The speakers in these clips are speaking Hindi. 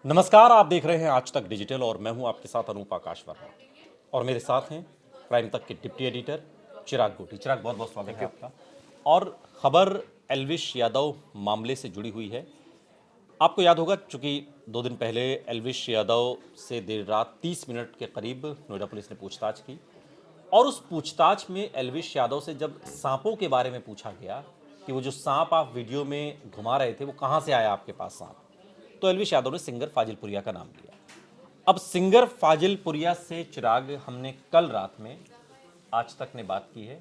नमस्कार, आप देख रहे हैं आज तक डिजिटल और मैं हूं आपके साथ अनूप आकाश वर्मा और मेरे साथ हैं प्राइम तक के डिप्टी एडिटर चिराग गोटी। चिराग, बहुत बहुत स्वागत है आपका। और खबर एल्विश यादव मामले से जुड़ी हुई है। आपको याद होगा, चूंकि 2 दिन पहले एल्विश यादव से देर रात 30 मिनट के करीब नोएडा पुलिस ने पूछताछ की और उस पूछताछ में एल्विश यादव से जब सांपों के बारे में पूछा गया कि वो जो सांप आप वीडियो में घुमा रहे थे वो कहाँ से आया आपके पास सांप, तो एल्विश यादव ने सिंगर फाजिलपुरिया का नाम लिया। अब सिंगर फाजिलपुरिया से चिराग हमने कल रात में आज तक ने बात की है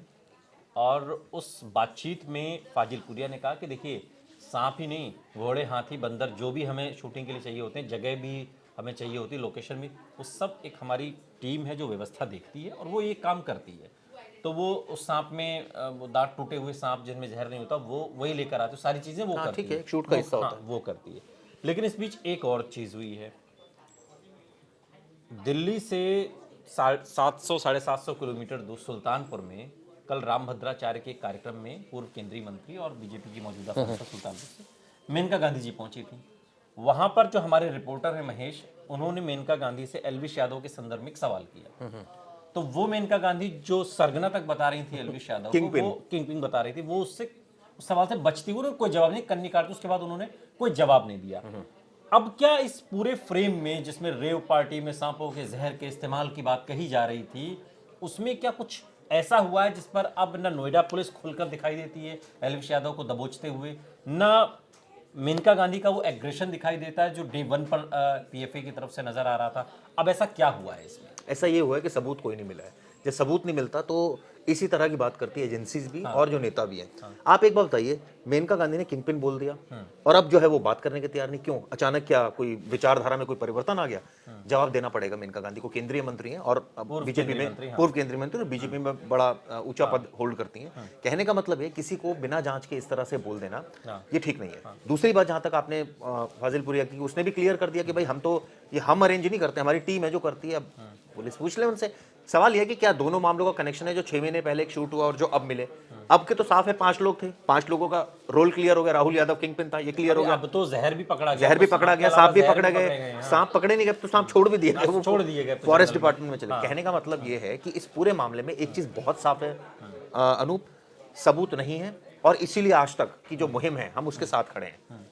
और उस बातचीत में फाजिलपुरिया ने कहा कि देखिए, सांप ही नहीं, घोड़े, हाथी, बंदर जो भी हमें शूटिंग के लिए चाहिए होते हैं, जगह भी हमें चाहिए होती है, लोकेशन भी, वो सब एक हमारी टीम है जो व्यवस्था देखती है और वो ये काम करती है। तो वो उस सांप में वो दांत टूटे हुए सांप जिनमें जहर नहीं होता वो वही लेकर आते, सारी चीजें वो करती ठीक है, है, एक शूट का हिस्सा होता है। वो करती है। लेकिन इस बीच एक और चीज हुई है। दिल्ली से 700 750 किलोमीटर दूर सुल्तानपुर में कल राम भद्राचार्य के कार्यक्रम में पूर्व केंद्रीय मंत्री और बीजेपी की मौजूदा सांसद सुल्तानपुर से मेनका गांधी जी पहुंची थी। वहां पर जो हमारे रिपोर्टर हैं महेश, उन्होंने मेनका गांधी से एल्विश यादव के संदर्भ में एक सवाल किया। तो वो मेनका गांधी जो सरगना तक बता रही थी एल्विश यादव को, वो किंगपिन बता रही थी, वो उससे उस सवाल से बचती हुई कोई जवाब नहीं, कन्नी काटती, उसके बाद उन्होंने कोई जवाब नहीं दिया। अब क्या इस पूरे फ्रेम में जिसमें रेव पार्टी में सांपों के जहर के इस्तेमाल की बात कही जा रही थी, उसमें क्या कुछ ऐसा हुआ है जिस पर अब न नोएडा पुलिस खुलकर दिखाई देती है एल्विश यादव को दबोचते हुए, न मेनका गांधी का वो एग्रेशन दिखाई देता है जो डे 1 पर पीएफए की तरफ से नजर आ रहा था? अब ऐसा क्या हुआ है इसमें? ऐसा ये हुआ है कि सबूत कोई नहीं मिला है। जब सबूत नहीं मिलता तो इसी तरह की बात करती है एजेंसीज भी और जो नेता भी हैं। आप एक बात बताइए, मेनका गांधी ने किंगपिन बोल दिया और अब जो है वो बात करने के तैयार नहीं, क्यों? अचानक क्या कोई विचारधारा में कोई परिवर्तन आ गया? जवाब देना पड़ेगा मेनका गांधी को। केंद्रीय मंत्री हैं और बीजेपी में पूर्व केंद्रीय मंत्री और बीजेपी में बड़ा ऊंचा पद होल्ड करती हैं। कहने का मतलब है किसी को बिना जांच के इस तरह से बोल देना ये ठीक नहीं है। दूसरी बात, जहां तक आपने फाजिलपुरिया की, उसने भी क्लियर कर दिया कि भाई हम तो ये हम अरेंज नहीं करते, हमारी टीम है जो करती है। अब पुलिस पूछ ले उनसे। सवाल यह है कि क्या दोनों मामलों का कनेक्शन है, जो 6 महीने पहले एक शूट हुआ और जो अब मिले? अब के तो साफ है, 5 लोग थे, 5 लोगों का रोल क्लियर हो गया। राहुल यादव किंगपिन था, ये क्लियर हो गया। अब तो जहर भी पकड़ा गया, सांप भी पकड़े गए। सांप पकड़े नहीं गए तो सांप छोड़ भी दिए गए, वो छोड़ दिए गए फॉरेस्ट डिपार्टमेंट में चले। कहने का मतलब ये है कि इस पूरे मामले में एक चीज बहुत साफ है अनूप, सबूत नहीं है और इसीलिए आज तक की जो मुहिम है हम उसके साथ खड़े हैं।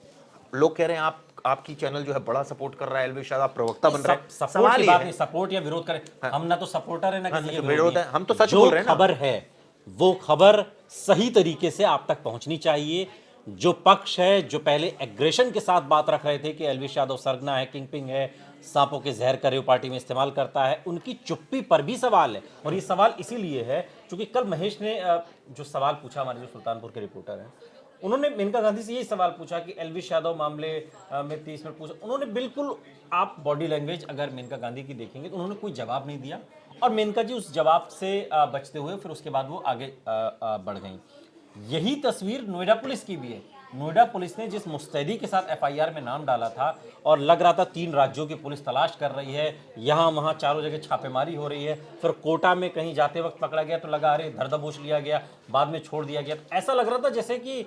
लोग कह रहे हैं आपकी चैनल जो है बड़ा सपोर्ट कर रहा है, एल्विश यादव प्रवक्ता बन रहा है। सवाल ये है, सपोर्ट या विरोध करें, हम ना तो सपोर्टर है ना किसी के विरोध है, हम तो सच बोल रहे हैं ना। खबर है वो खबर सही तरीके से आप तक पहुंचनी चाहिए। जो पक्ष है, जो पहले एग्रेशन के साथ बात रख रहे थे कि एल्विश यादव सरगना है, किंगपिन है, सांपों के जहर का रेव पार्टी में इस्तेमाल करता है, उनकी चुप्पी पर भी सवाल है। और ये सवाल इसीलिए है क्योंकि कल महेश ने जो सवाल पूछा, हमारे जो सुल्तानपुर के रिपोर्टर हैं, उन्होंने मेनका गांधी से यही सवाल पूछा कि एल्विश यादव मामले में 30 मिनट पूछा। उन्होंने बिल्कुल, आप बॉडी लैंग्वेज अगर मेनका गांधी की देखेंगे तो उन्होंने कोई जवाब नहीं दिया और मेनका जी उस जवाब से बचते हुए फिर उसके बाद वो आगे बढ़ गई। यही तस्वीर नोएडा पुलिस की भी है। नोएडा पुलिस ने जिस मुस्तैदी के साथ एफआईआर में नाम डाला था और लग रहा था 3 राज्यों की पुलिस तलाश कर रही है, यहाँ वहाँ चारों जगह छापेमारी हो रही है, फिर कोटा में कहीं जाते वक्त पकड़ा गया तो लगा अरे धर दबोच लिया गया, बाद में छोड़ दिया गया। तो ऐसा लग रहा था जैसे कि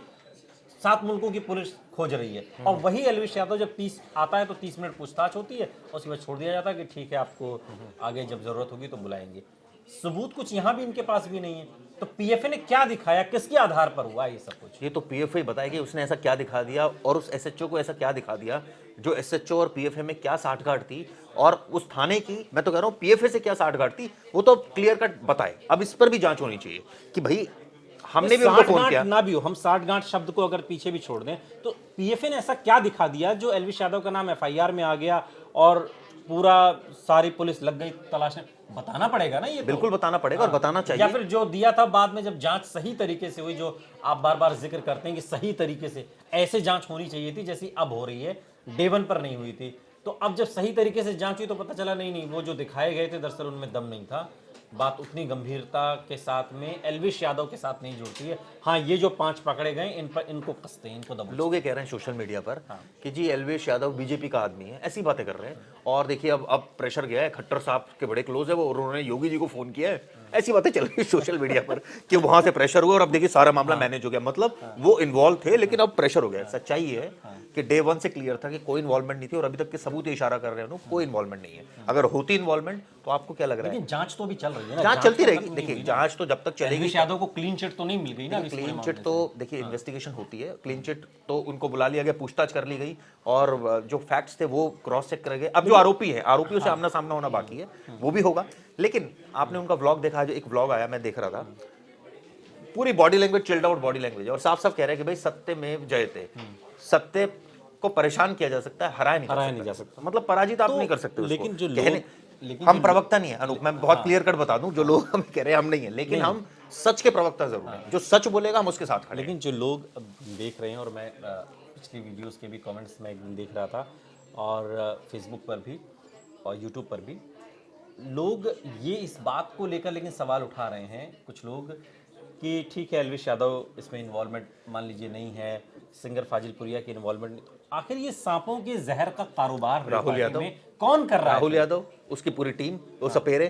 7 मुल्कों की पुलिस खोज रही है। और वही एल्विश यादव जब 30 आता है तो 30 मिनट पूछताछ होती है और उसके बाद छोड़ दिया जाता है कि ठीक है, आपको आगे जब जरूरत होगी तो बुलाएंगे। सबूत कुछ यहाँ भी इनके पास भी नहीं है। तो पीएफए ने क्या दिखाया, किसके आधार पर हुआ ये सब कुछ? ये तो पीएफए बताएगी उसने ऐसा क्या दिखा दिया और उस एसएचओ को ऐसा क्या दिखा दिया, जो एसएचओ और पीएफए में क्या साठगांठ थी और उस थाने की, मैं तो कह रहा हूँ पीएफए से क्या साठगांठ थी, वो तो क्लियर कट बताए। अब इस पर भी जांच होनी चाहिए कि भाई हमने भी उनको फोन किया ना भी हो, हम 60 गांठ शब्द को अगर पीछे भी छोड़ दें तो पीएफए ने ऐसा क्या दिखा दिया जो एल्विश यादव का नाम एफआईआर में आ गया और पूरा सारी पुलिस लग गई तलाशने? बताना पड़ेगा ना, ये बिल्कुल बताना पड़ेगा और बताना चाहिए। या फिर जो दिया था बाद में जब जांच सही तरीके से हुई, जो आप बार बार जिक्र करते हैं कि सही तरीके से ऐसे जांच होनी चाहिए थी जैसी अब हो रही है, डे 1 पर नहीं हुई थी। तो अब जब सही तरीके से जांच हुई तो पता चला नहीं वो जो दिखाए गए थे दरअसल उनमें दम नहीं था। बात उतनी गंभीरता के साथ में एल्विश यादव के साथ नहीं जुड़ती है। हाँ, ये जो 5 पकड़े गए इन पर इनको कसते हैं, इनको दबाते हैं। लोग ये कह रहे हैं सोशल मीडिया पर कि जी एल्विश यादव बीजेपी का आदमी है, ऐसी बातें कर रहे हैं। और देखिए अब प्रेशर गया है, खट्टर साहब के बड़े क्लोज है वो, और उन्होंने योगी जी को फोन किया है ऐसी बातें चल रही है सोशल मीडिया पर कि वहां से प्रेशर हुआ और अब देखिए सारा मामला मैनेज हो गया। मतलब वो इन्वॉल्व थे लेकिन अब प्रेशर हो गया। सच्चाई ये है कि डे वन से क्लियर था कि कोई इन्वॉल्वमेंट नहीं थी और अभी तक के सबूत ये इशारा कर रहे हैं कोई इन्वॉल्वमेंट नहीं है। अगर होती इन्वॉल्वमेंट तो आपको क्या लग रहा है? लेकिन जांच तो भी चल रही है ना, जांच चलती तो रहेगी। खत्म नहीं देखिए हुई ना। जांच तो जब तक चलेगी। एलवीश यादव को क्लीन चिट तो नहीं मिल गई ना अभी इस पूरे क्लीन मामले चिट तो देखिए इन्वेस्टिगेशन होती है। क्लीन चिट तो उनको बुला लिया गया, पूछताछ कर ली गई और जो फैक्ट्स थे वो क्रॉस चेक करे गए। अब जो आरोपी है, आरोपियों से आमना सामना होना बाकी है, वो भी होगा। लेकिन आपने उनका व्लॉग देखा, जो एक व्लॉग आया मैं देख रहा था, पूरी body language chilled out body language और साफ साफ कह रहे हैं कि भाई सत्य में जयते, सत्य को परेशान किया जा सकता है, हराया नहीं जा सकता। मतलब पराजित आप नहीं कर सकते उसको। लेकिन जो कहने हम प्रवक्ता नहीं है अनूप, मैं बहुत क्लियर कट बता दूं, जो लोग हम कह रहे हैं हम नहीं है, लेकिन हम सच के प्रवक्ता जरूर हैं। जो सच बोलेगा हम उसके साथ खड़े हैं। लेकिन जो लोग अब देख रहे हैं, और मैं पिछली वीडियोस के भी कमेंट्स में एक दिन देख रहा था और फेसबुक पर भी और यूट्यूब पर भी, लोग ये इस बात को लेकर लेकिन सवाल उठा रहे हैं कुछ लोग कि ठीक है एलवीश यादव इसमें इन्वॉल्वमेंट मान लीजिए नहीं है, सिंगर फाजिलपुरिया की इन्वॉल्वमेंट नहीं, तो आखिर ये सांपों के जहर का कारोबार राहुल यादव में कौन कर रहा है? राहुल यादव, उसकी पूरी टीम, वो सपेरे।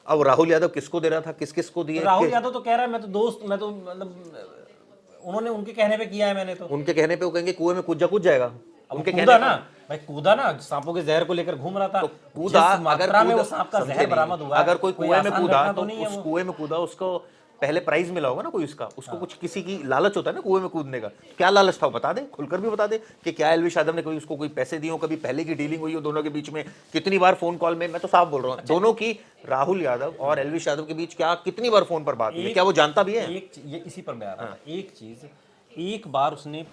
अब राहुल यादव किसको दे रहा था, किस किस को दिए? राहुल यादव तो कह रहा है मैं तो दोस्त, मैं तो मतलब उन्होंने उनके कहने पे किया है मैंने तो। उनके कहने पे वो कहेंगे कुएं में कूद जाएगा। उनके कूदा ना भाई, कूदा ना, सांपों के जहर को लेकर घूम रहा था, कूदा, जिस मात्रा में वो सांप का जहर बरामद हुआ, अगर कोई कुएं में आसान कूदा घटना तो नहीं है उस वो। कुएं में कूदा, उसको पहले प्राइज मिला होगा ना कोई उसको कुछ किसी की लालच होता है ना कुएं में कूदने का। क्या लालच था बता दे, खुलकर भी बता दे कि क्या एलवीश यादव ने कोई उसको कोई पैसे दिए हो, कभी पहले की डीलिंग हुई हो दोनों के बीच में, कितनी बार फोन कॉल में, मैं तो साफ बोल रहा हूँ दोनों की, राहुल यादव और एलवीश यादव के बीच क्या कितनी बार फोन पर बात हुई, क्या वो जानता भी है? ये इसी पर मैं आ रहा था। एक चीज, एक बार उसने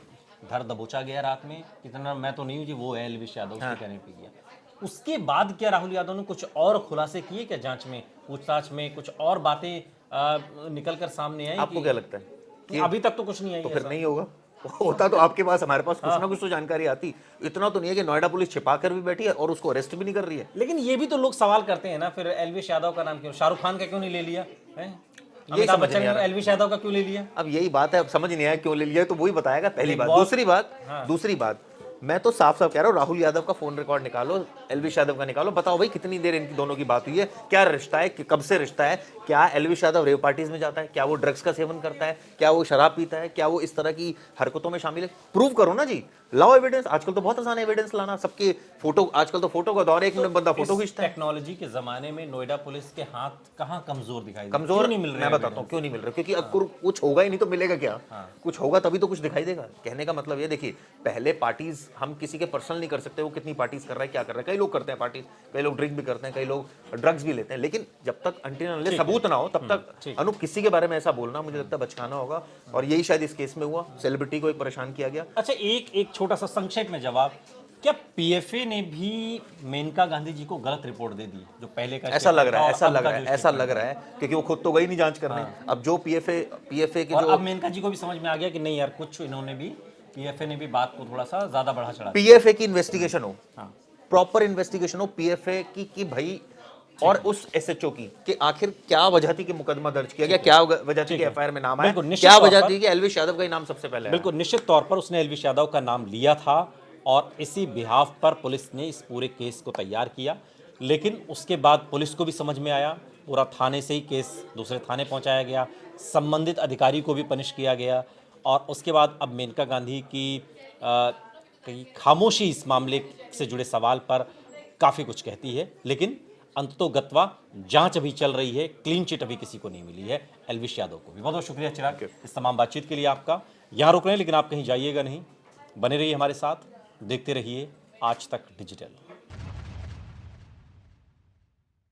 धर दबोचा गया रात में, इतना मैं तो नहीं हूँ जी, वो है एलवीश यादव, उसके कहने पे किया। उसके बाद क्या राहुल यादव ने कुछ और खुलासे किए क्या जांच में, पूछताछ में कुछ और बातें निकल कर सामने आई? आपको क्या लगता है कि अभी तक तो कुछ नहीं आई? तो फिर नहीं होगा। होता तो आपके पास, हमारे पास कुछ ना कुछ तो जानकारी आती। इतना तो नहीं है कि नोएडा पुलिस छिपा कर भी बैठी है और उसको अरेस्ट भी नहीं कर रही है। लेकिन ये भी तो लोग सवाल करते हैं ना, फिर एलवीश यादव का नाम क्यों, शाहरुख खान का क्यों नहीं ले लिया है? अमिताभ बच्चन ने एलवीश यादव का क्यों ले लिया? अब यही बात है, अब समझ नहीं आया क्यों ले लिया, तो वही बताएगा पहली बात। दूसरी बात मैं तो साफ साफ कह रहा हूँ, राहुल यादव का फोन रिकॉर्ड निकालो, एलवीश यादव का निकालो, बताओ भाई कितनी देर इनकी दोनों की बात हुई है, क्या रिश्ता है, कब से रिश्ता है, क्या एलवीश यादव रेव पार्टीज में जाता है, क्या वो ड्रग्स का सेवन करता है, क्या वो शराब पीता है, क्या वो इस तरह की हरकतों में शामिल है? प्रूव करो ना जी, लाओ एविडेंस। आजकल तो बहुत आसान है एविडेंस लाना, सबके फोटो, आजकल तो फोटो का दौर है, एक मिनट बंदा फोटो खींचता है। टेक्नोलॉजी के जमाने में नोएडा पुलिस के हाथ कहाँ कमजोर दिखाई दे, कमजोर नहीं मिल रहे? मैं बताता हूँ क्यों नहीं मिल रहा, क्योंकि अब कुछ होगा ही नहीं तो मिलेगा क्या? कुछ होगा तभी तो कुछ दिखाई देगा। कहने का मतलब ये, देखिए पहले पार्टीज हम किसी के पर्सनल नहीं कर सकते, वो कितनी पार्टीज कर रहा है, क्या कर रहा है। कई लोग करते हैं पार्टीज, कई लोग ड्रिंक भी करते हैं, कई लोग ड्रग्स भी लेते हैं, लेकिन जब तक अनटिल सबूत ना हो तब तक अनूप किसी के बारे में ऐसा बोलना मुझे लगता है बचकाना होगा। और यही शायद इस केस में हुआ, सेलिब्रिटी को एक परेशान किया गया। अच्छा, एक छोटा सा संक्षेप में जवाब, क्या पीएफए ने भी मेनका गांधी जी को गलत रिपोर्ट दे दी जो पहले का? ऐसा लग रहा है क्योंकि वो खुद तो गई नहीं जांच करने। अब जो पीएफए के जो, अब मेनका जी को भी समझ में आ गया कि नहीं यार, कुछ इन्होंने भी, पीएफए ने भी बात को थोड़ा सा ज्यादा बढ़ा चढ़ा। पीएफए की इन्वेस्टिगेशन हो, प्रॉपर इन्वेस्टिगेशन हो पीएफए की भाई, और उस एसएचओ की कि आखिर क्या वजह थी कि मुकदमा दर्ज किया गया, क्या वजह थी कि एफआईआर में नाम आया, क्या वजह थी कि एलवीश यादव का ही नाम सबसे पहले आया। बिल्कुल निश्चित तौर पर उसने एलवीश यादव का नाम लिया था और इसी बिहाफ पर पुलिस ने इस पूरे केस को तैयार किया। लेकिन उसके बाद पुलिस को भी समझ में आया, पूरा थाने से ही केस दूसरे थाने पहुंचाया गया, संबंधित अधिकारी को भी पनिश किया गया, और उसके बाद अब मेनका गांधी की खामोशी इस मामले से जुड़े सवाल पर काफ़ी कुछ कहती है। लेकिन अंततोगत्वा जांच अभी चल रही है, क्लीन चिट अभी किसी को नहीं मिली है एलवीश यादव को भी। बहुत बहुत शुक्रिया चिराग इस तमाम बातचीत के लिए आपका। यहाँ रुक रहे हैं लेकिन आप कहीं जाइएगा नहीं, बने रहिए हमारे साथ, देखते रहिए आज तक डिजिटल।